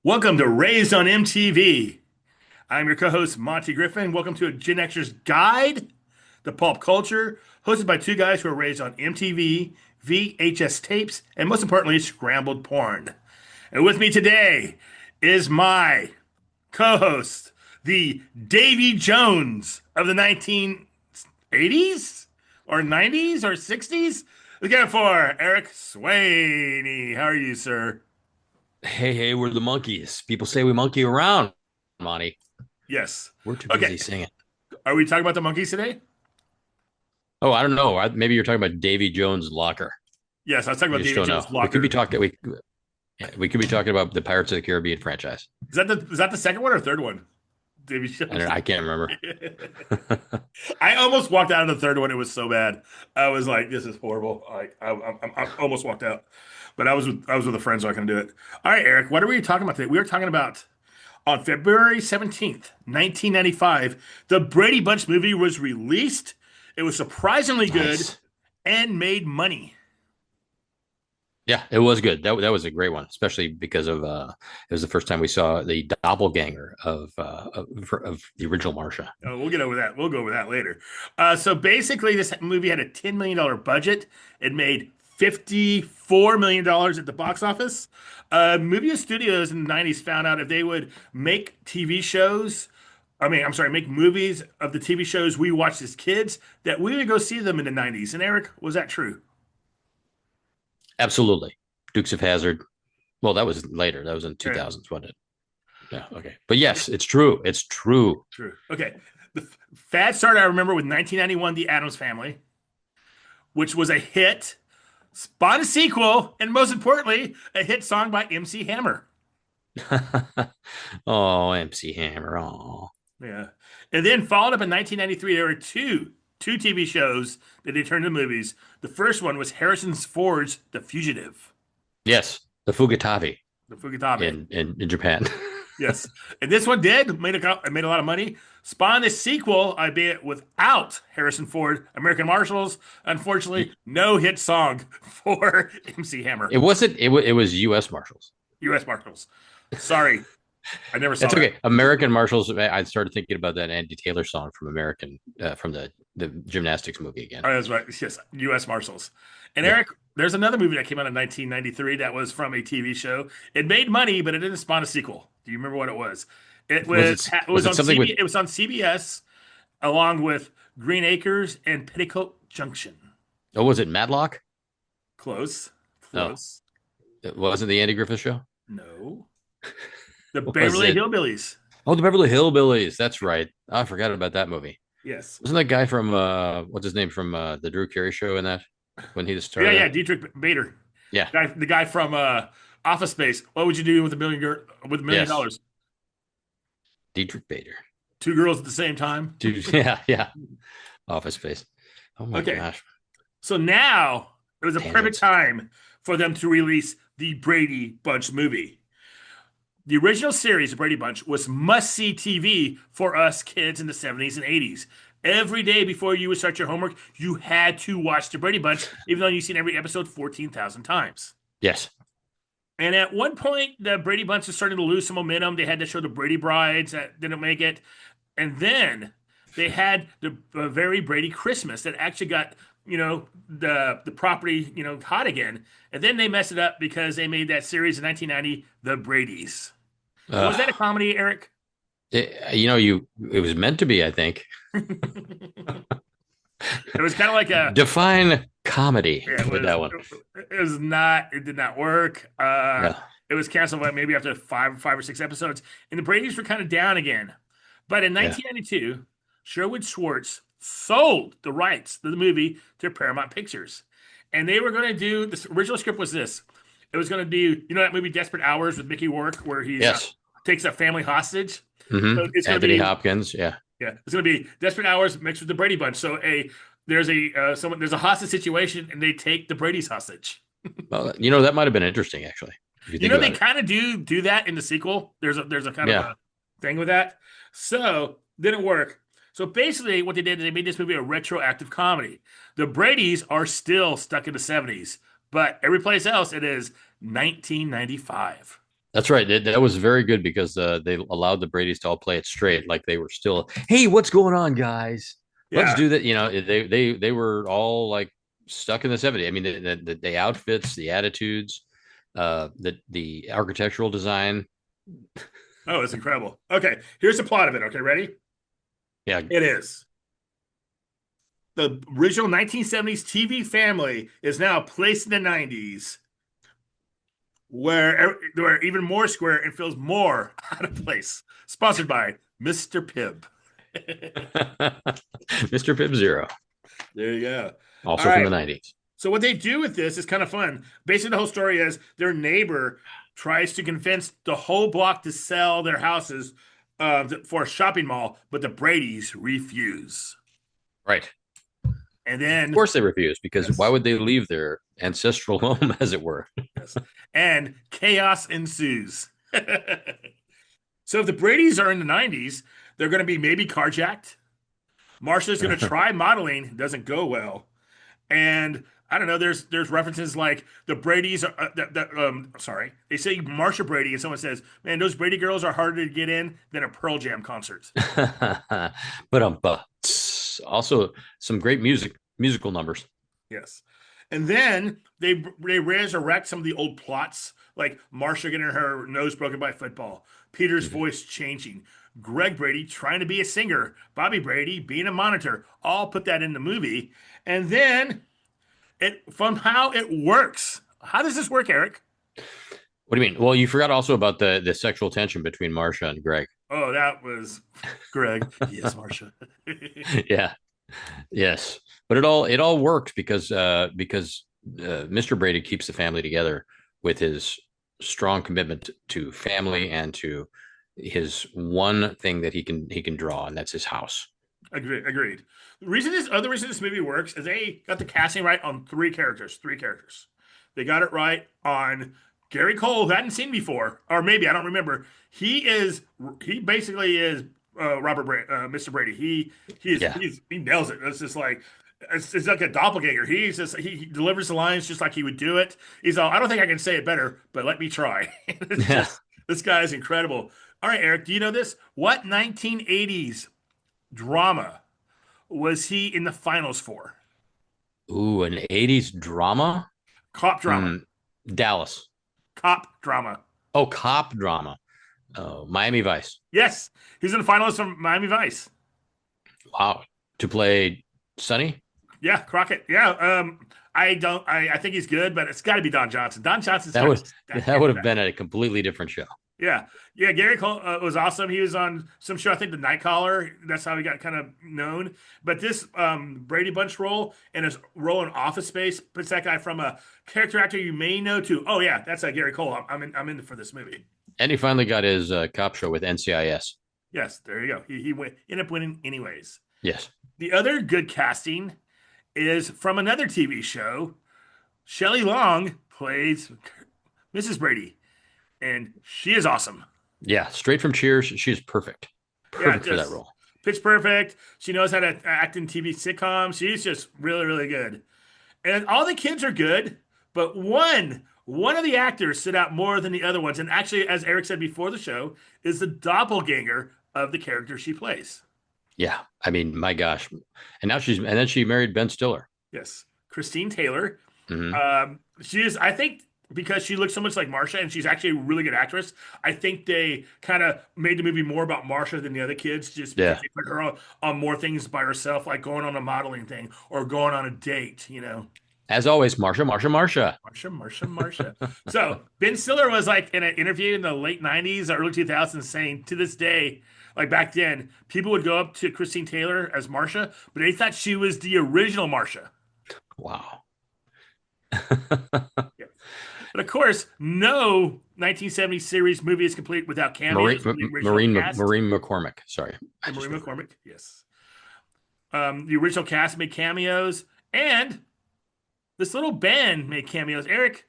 Welcome to Raised on MTV. I'm your co-host Monty Griffin. Welcome to a Gen Xer's Guide to Pulp Culture, hosted by two guys who were raised on MTV, VHS tapes, and most importantly, scrambled porn. And with me today is my co-host, the Davy Jones of the 1980s or 90s or 60s. Looking for Eric Swaney. How are you, sir? Hey, we're the monkeys. People say we monkey around, Monty. Yes. We're too Okay. busy singing. Are we talking about the monkeys today? Oh, I don't know. Maybe you're talking about Davy Jones' locker. Yes, I was talking We about just Davy don't know. Jones' We could be Locker. talking. We could be talking about the Pirates of the Caribbean franchise. Is that the second one or third one? Davy I don't. Jones. I can't remember. I almost walked out of the third one. It was so bad. I was like, "This is horrible." I almost walked out, but I was with a friend, so I can do it. All right, Eric. What are we talking about today? We were talking about on February 17th, 1995. The Brady Bunch movie was released. It was surprisingly good Nice. and made money. Yeah, it was good. That was a great one, especially because of it was the first time we saw the doppelganger of the original Marsha. Oh, we'll get over that. We'll go over that later. So basically, this movie had a $10 million budget. It made $54 million at the box office. Movie studios in the 90s found out if they would make TV shows, I'm sorry, make movies of the TV shows we watched as kids, that we would go see them in the 90s. And Eric, was that true? Absolutely. Dukes of Hazard. Well, that was later. That was in Yeah, 2000s, wasn't it? Yeah. Okay. But yes, it's true. It's true. true. Okay. The fad started, I remember, with 1991, The Addams Family, which was a hit, spawned a sequel, and most importantly, a hit song by MC Hammer. Oh, MC Hammer. Oh, Yeah. And then followed up in 1993, there were two TV shows that they turned into movies. The first one was Harrison Ford's The Fugitive, yes. The Fugatavi the Fugitabe. in Japan. Yes. And this one made a lot of money. Spawned a sequel, albeit without Harrison Ford, American Marshals. Unfortunately, no hit song for MC Hammer, It wasn't. It was U.S. Marshals. US Marshals. Sorry, I never saw That's that. okay. American Marshals. I started thinking about that Andy Taylor song from American from the gymnastics movie again. Oh, that's right. Yes, U.S. Marshals. And Yeah. Eric, there's another movie that came out in 1993 that was from a TV show. It made money, but it didn't spawn a sequel. Do you remember what it was? It Was was it? it Was was it on something with? CB, it was on CBS along with Green Acres and Petticoat Junction. Oh, was it Matlock? Close, No, close. it wasn't the Andy Griffith Show. No, the What was Beverly it? Hillbillies. Oh, the Beverly Hillbillies. That's right. I forgot about that movie. Yes. Wasn't that guy from what's his name from the Drew Carey show in that when he Yeah, started yeah. out? Dietrich Bader, Yeah. the guy from Office Space. What would you do with $1 million? Yes. Dietrich Bader. Two girls at the same time. Dude, yeah, yeah. Office Space. Oh my Okay. gosh. So now it was a perfect Tangents. time for them to release the Brady Bunch movie. The original series, The Brady Bunch, was must-see TV for us kids in the 70s and 80s. Every day before you would start your homework, you had to watch The Brady Bunch, even though you've seen every episode 14,000 times. Yes. And at one point, the Brady Bunch was starting to lose some momentum. They had to show the Brady Brides that didn't make it. And then they had the very Brady Christmas that actually got, the property, hot again. And then they messed it up because they made that series in 1990, The Brady's. Was that a comedy, Eric? It was meant to be, I think. It was kind of like a Define comedy yeah, it with was that one. it was not it did not work. Yeah. It was canceled like maybe after five or six episodes, and the Brady's were kind of down again. But in Yeah. 1992, Sherwood Schwartz sold the rights to the movie to Paramount Pictures, and they were going to do this. Original script was this. It was going to do that movie Desperate Hours with Mickey Rourke, where he Yes. takes a family hostage. So it's going to Anthony be Hopkins. Yeah. yeah, it's going to be Desperate Hours mixed with the Brady Bunch. So there's a hostage situation, and they take the Brady's hostage. Well, that might have been interesting, actually, if you think They about it. kind of do that in the sequel. There's a kind of Yeah. a thing with that. So didn't work. So basically, what they did is they made this movie a retroactive comedy. The Brady's are still stuck in the 70s, but every place else it is 1995. That's right. That was very good because they allowed the Brady's to all play it straight, like they were still, hey, what's going on, guys? Let's Yeah. do that. They were all like stuck in the 70s. I mean, the outfits, the attitudes, the architectural design. Oh, it's incredible. Okay, here's the plot of it. Okay, ready? Yeah, It is. The original 1970s TV family is now placed in the 90s, where even more square and feels more out of place. Sponsored by Mr. Pibb. Mr. Pibb Zero, There you go. All also from right. the 90s. So what they do with this is kind of fun. Basically, the whole story is their neighbor tries to convince the whole block to sell their houses for a shopping mall, but the Bradys refuse. Right. And Of then, course they refused because why yes, would they leave their ancestral home, as it were? yes, and chaos ensues. So if the Bradys are in the 90s, they're going to be maybe carjacked. Marsha's going to try modeling, doesn't go well. And I don't know. There's references like the Brady's. Sorry, they say Marsha Brady, and someone says, "Man, those Brady girls are harder to get in than a Pearl Jam concert." But also some great musical numbers. Yes, and then they resurrect some of the old plots, like Marsha getting her nose broken by football, Peter's Mhm. voice changing, Greg Brady trying to be a singer, Bobby Brady being a monitor. All put that in the movie, and then somehow it works. How does this work, Eric? What do you mean? Well, you forgot also about the sexual tension between Marsha and Greg. Oh, that was Greg. Yes, Marsha. Yeah. Yes. But it all works because Mr. Brady keeps the family together with his strong commitment to family and to his one thing that he can draw, and that's his house. Agreed. Agreed. The reason this other reason this movie works is they got the casting right on three characters. Three characters. They got it right on Gary Cole, who I hadn't seen before, or maybe I don't remember. He basically is Mr. Brady. Yeah. He nails it. It's just like it's like a doppelganger. He delivers the lines just like he would do it. He's all I don't think I can say it better, but let me try. It's Yeah. just this guy is incredible. All right, Eric, do you know this? What 1980s drama was he in the finals for? Ooh, an 80s drama? Cop drama. Hmm. Dallas. Cop drama. Oh, cop drama. Oh, Miami Vice. Yes, he's in the finals from Miami Vice. Wow. To play Sonny? Yeah, Crockett. Yeah. I don't. I think he's good, but it's got to be Don Johnson. Don Johnson's That kind of would that would have been a completely different show. yeah, yeah. Gary Cole was awesome. He was on some show, I think, the Night Caller. That's how he got kind of known. But this Brady Bunch role and his role in Office Space puts that guy from a character actor you may know to. Oh yeah, that's Gary Cole. I'm in for this movie. And he finally got his cop show with NCIS. Yes, there you go. He ended up winning anyways. Yes. The other good casting is from another TV show. Shelley Long plays Mrs. Brady, and she is awesome. Yeah. Straight from Cheers. She's perfect. Yeah, Perfect for that just role. pitch perfect. She knows how to act in TV sitcoms. She's just really, really good. And all the kids are good, but one of the actors stood out more than the other ones. And actually, as Eric said before the show, is the doppelganger of the character she plays. Yeah. I mean, my gosh. And then she married Ben Stiller. Yes, Christine Taylor. Hmm. She is, I think, because she looks so much like Marsha, and she's actually a really good actress. I think they kind of made the movie more about Marsha than the other kids, just because Yeah. they put her on more things by herself, like going on a modeling thing or going on a date. As always, Marsha, Marsha, Marsha. Marsha, Marsha, Marsha. So Ben Stiller was like in an interview in the late '90s or early 2000s, saying to this day, like back then, people would go up to Christine Taylor as Marsha, but they thought she was the original Marsha. Wow. Yeah. But of course, no 1970s series movie is complete without cameos from the original cast. Maureen McCormick. Sorry. I And just Marie read McCormick, yes. The original cast made cameos, and this little band made cameos. Eric,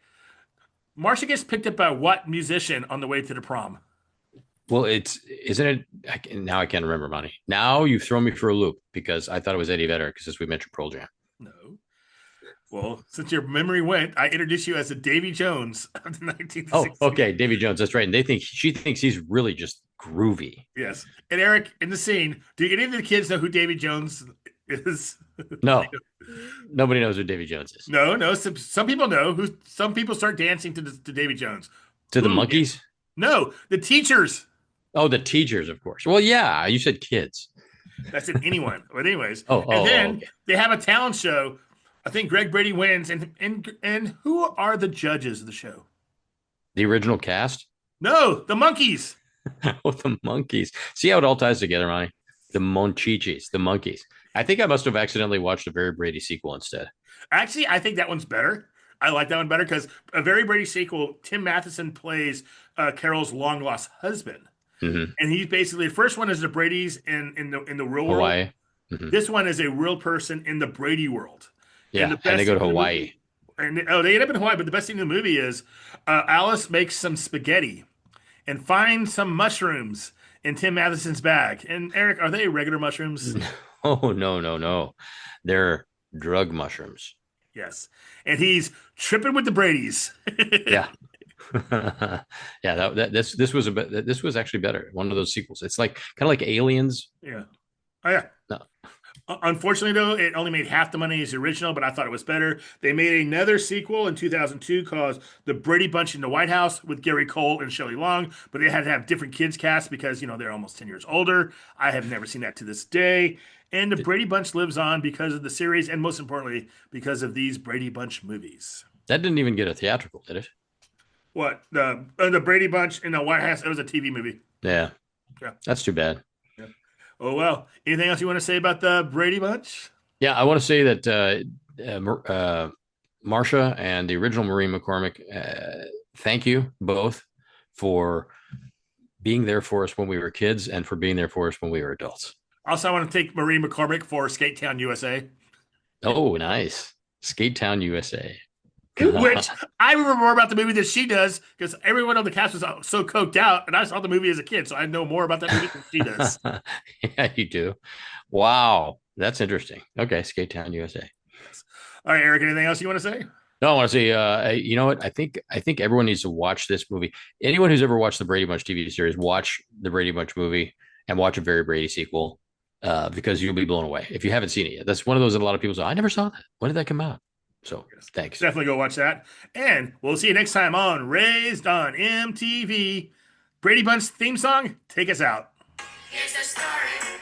Marsha gets picked up by what musician on the way to the prom? Well, isn't it? Now I can't remember, money. Now you've thrown me for a loop because I thought it was Eddie Vedder because as we mentioned Pearl Jam. No. Well, since your memory went, I introduced you as the Davy Jones of the Oh, 1960s. okay, DaveyJones. That's right. And she thinks he's really just groovy. Yes. And Eric, in the scene, do any of the kids know who Davy Jones is? No, nobody knows who DaveyJones is. No, no. Some people know who. Some people start dancing to Davy Jones. To the Who? monkeys? No, the teachers. Oh, the teachers, of course. Well, yeah, you said kids. That's it. Anyone. But anyways, and then Okay. they have a talent show. I think Greg Brady wins, and who are the judges of the show? The original cast? No, the monkeys. Oh, the monkeys. See how it all ties together, Ronnie? The Monchichis, the monkeys. I think I must have accidentally watched a Very Brady sequel instead. Actually, I think that one's better. I like that one better because a Very Brady sequel. Tim Matheson plays Carol's long lost husband, Hmm. and he's basically the first one is the Brady's in the real world. Hawaii. Hmm. This one is a real person in the Brady world. And the Yeah, and they best go to thing in the Hawaii. movie, they end up in Hawaii. But the best thing in the movie is Alice makes some spaghetti and finds some mushrooms in Tim Matheson's bag. And Eric, are they regular mushrooms? Oh, no, no, no. They're drug mushrooms. Yes. And he's tripping with the Bradys. Yeah. Yeah, this was this was actually better. One of those sequels. It's like kind of like Aliens. Yeah. Oh yeah. No. Unfortunately, though, it only made half the money as the original, but I thought it was better. They made another sequel in 2002 called The Brady Bunch in the White House with Gary Cole and Shelley Long, but they had to have different kids cast because, they're almost 10 years older. I have never seen that to this day. And the Brady Bunch lives on because of the series and, most importantly, because of these Brady Bunch movies. That didn't even get a theatrical, did it? What? The Brady Bunch in the White House, it was a TV movie. Yeah. Yeah. That's too bad. Yeah. Oh, well. Anything else you want to say about the Brady Bunch? Yeah, I want to say that Marcia and the original Maureen McCormick, thank you both for being there for us when we were kids and for being there for us when we were adults. Also, I want to thank Marie McCormick for Skate Town, USA. Oh, nice. Skate Town, USA. Which I remember more about the movie than she does because everyone on the cast was so coked out, and I saw the movie as a kid, so I know more about that movie than she does. Yeah, you do. Wow. That's interesting. Okay, Skate Town, USA. All right, Eric, anything else you want to say? No, I want to say, you know what? I think everyone needs to watch this movie. Anyone who's ever watched the Brady Bunch TV series, watch the Brady Bunch movie and watch a Very Brady sequel, because you'll be blown away if you haven't seen it yet. That's one of those that a lot of people say, I never saw that. When did that come out? So thanks. Definitely go watch that. And we'll see you next time on Raised on MTV. Brady Bunch theme song, take us out. Here's the story.